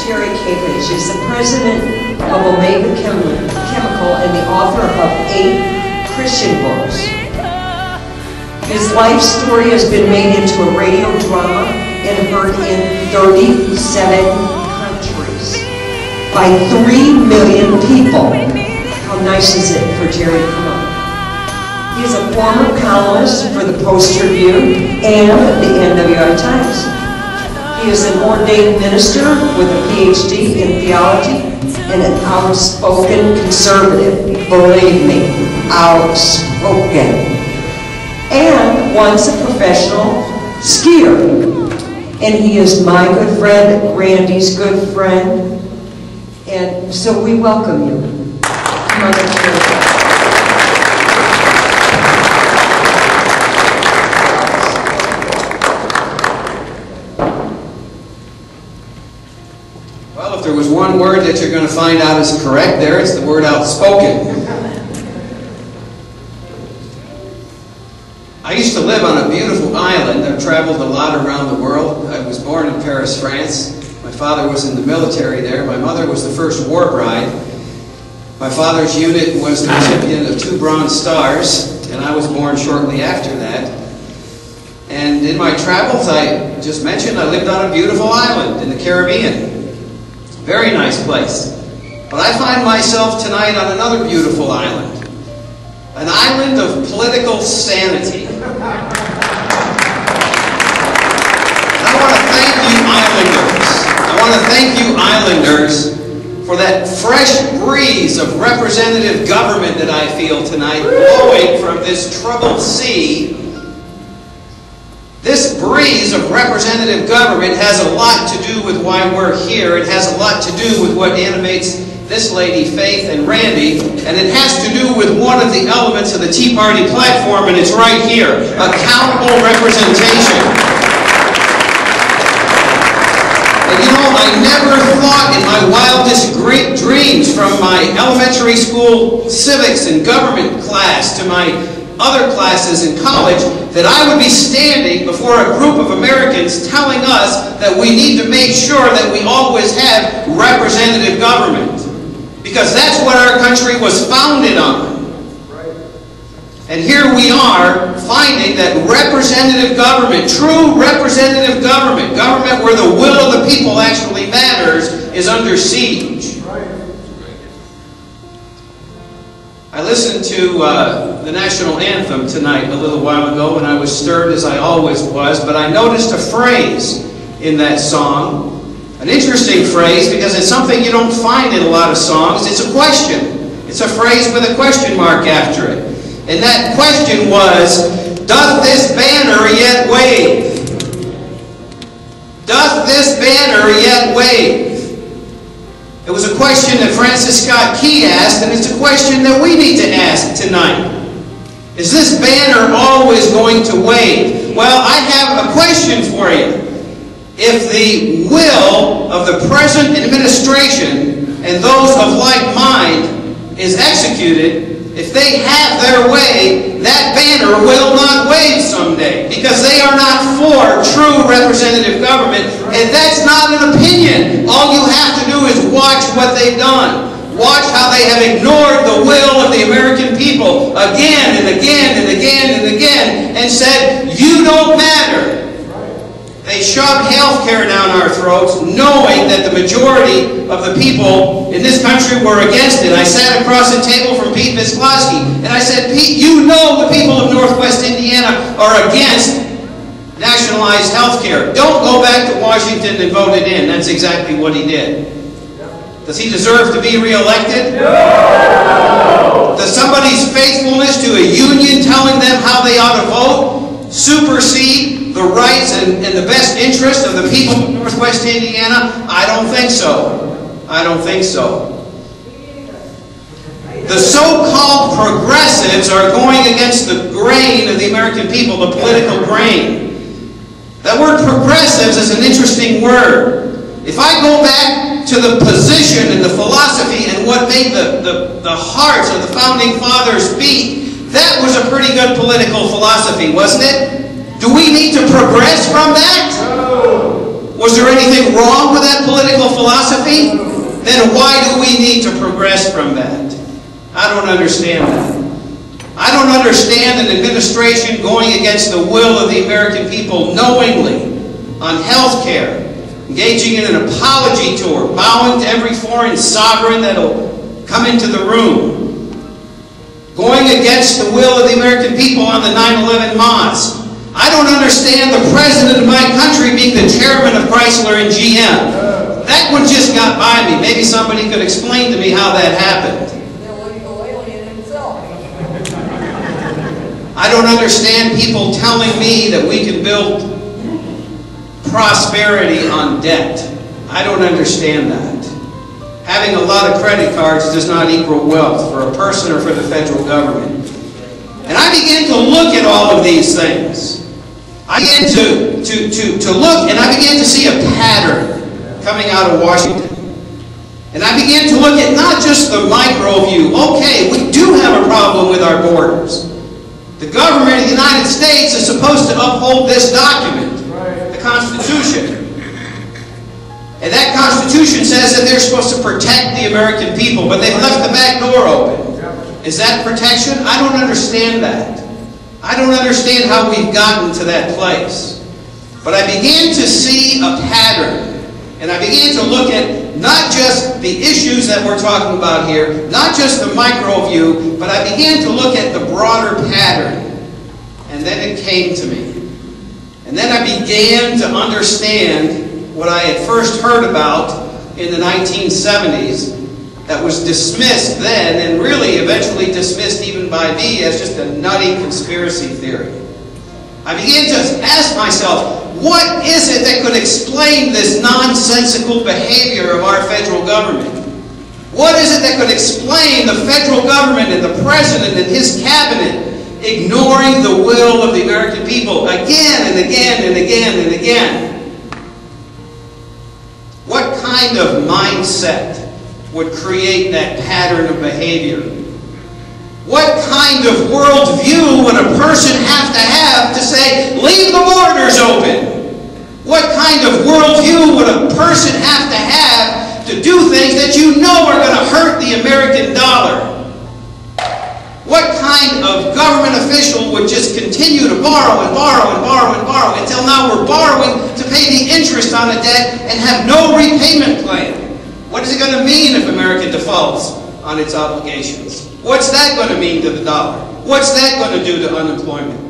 Jerry Kaifetz is the president of Omega Chemical and the author of 8 Christian books. His life story has been made into a radio drama and heard in 37 countries by 3 million people. How nice is it for Jerry to come up? He is a former columnist for the Post-Review and the NWI Times. He is an ordained minister with a PhD in theology and an outspoken conservative. Believe me, outspoken. And once a professional skier. And he is my good friend, Randy's good friend. And so we welcome you. Come on, well, if there was one word that you're going to find out is correct there, it's the word outspoken. I used to live on a beautiful island. I've traveled a lot around the world. I was born in Paris, France. My father was in the military there. My mother was the first war bride. My father's unit was the recipient of 2 Bronze Stars, and I was born shortly after that. And in my travels, I just mentioned I lived on a beautiful island in the Caribbean. Very nice place. But I find myself tonight on another beautiful island. An island of political sanity. And I want to thank you islanders. I want to thank you islanders for that fresh breeze of representative government that I feel tonight blowing from this troubled sea. This breeze of representative government has a lot to do with why we're here. It has a lot to do with what animates this lady, Faith, and Randy, and it has to do with one of the elements of the Tea Party platform, and it's right here, accountable representation. And you know, I never thought in my wildest dreams, from my elementary school civics and government class to my other classes in college, that I would be standing before a group of Americans telling us that we need to make sure that we always have representative government. Because that's what our country was founded on. And here we are finding that representative government, true representative government, government where the will of the people actually matters, is under siege. I listened to the national anthem tonight a little while ago, and I was stirred as I always was, but I noticed a phrase in that song. An interesting phrase, because it's something you don't find in a lot of songs. It's a question. It's a phrase with a question mark after it. And that question was, doth this banner yet wave? Doth this banner yet wave? It was a question that Francis Scott Key asked, and it's a question that we need to ask tonight. Is this banner always going to wave? Well, I have a question for you. If the will of the present administration and those of like mind is executed, if they have their way, that banner will not wave someday, because they are not for true representative government, and that's not an opinion. All you have to do is watch what they've done. Watch how they have ignored the will of the American people again and again and again and again, and said, you don't matter. They shoved health care down our throats, knowing that the majority of the people in this country were against it. I sat across the table from Pete Visklosky, and I said, Pete, you know the people of Northwest Indiana are against nationalized health care. Don't go back to Washington and vote it in. That's exactly what he did. Does he deserve to be reelected? No! Does somebody's faithfulness to a union telling them how they ought to vote supersede the rights and the best interest of the people of Northwest Indiana? I don't think so. I don't think so. The so-called progressives are going against the grain of the American people, the political grain. That word progressives is an interesting word. If I go back to the position and the philosophy and what made the hearts of the founding fathers beat, that was a pretty good political philosophy, wasn't it? Do we need to progress from that? No. Was there anything anything wrong with that political philosophy? Then why do we need to progress from that? I don't understand that. I don't understand an administration going against the will of the American people knowingly on health care, engaging in an apology tour, bowing to every foreign sovereign that'll come into the room, going against the will of the American people on the 9/11 mosque. I don't understand the president of my country being the chairman of Chrysler and GM. That one just got by me. Maybe somebody could explain to me how that happened. I don't understand people telling me that we can build prosperity on debt. I don't understand that. Having a lot of credit cards does not equal wealth for a person or for the federal government. And I began to look at all of these things. I began to look, and I began to see a pattern coming out of Washington. And I began to look at not just the micro view. Okay, we do have a problem with our borders. The government of the United States is supposed to uphold this document, the Constitution. And that Constitution says that they're supposed to protect the American people, but they've left the back door open. Is that protection? I don't understand that. I don't understand how we've gotten to that place. But I began to see a pattern. And I began to look at not just the issues that we're talking about here, not just the micro view, but I began to look at the broader pattern. And then it came to me. And then I began to understand what I had first heard about in the 1970s that was dismissed then and really eventually dismissed even by me as just a nutty conspiracy theory. I began to ask myself, what is it that could explain this nonsensical behavior of our federal government? What is it that could explain the federal government and the president and his cabinet ignoring the will of the American people again and again and again and again? What kind of mindset would create that pattern of behavior? What kind of worldview would a person have to say, leave the borders open? What kind of worldview would a person have to do things that you know are going to hurt the American dollar? What kind of government official would just continue to borrow and borrow and borrow and borrow until now we're borrowing to pay the interest on a debt and have no repayment plan? What is it going to mean if America defaults on its obligations? What's that going to mean to the dollar? What's that going to do to unemployment?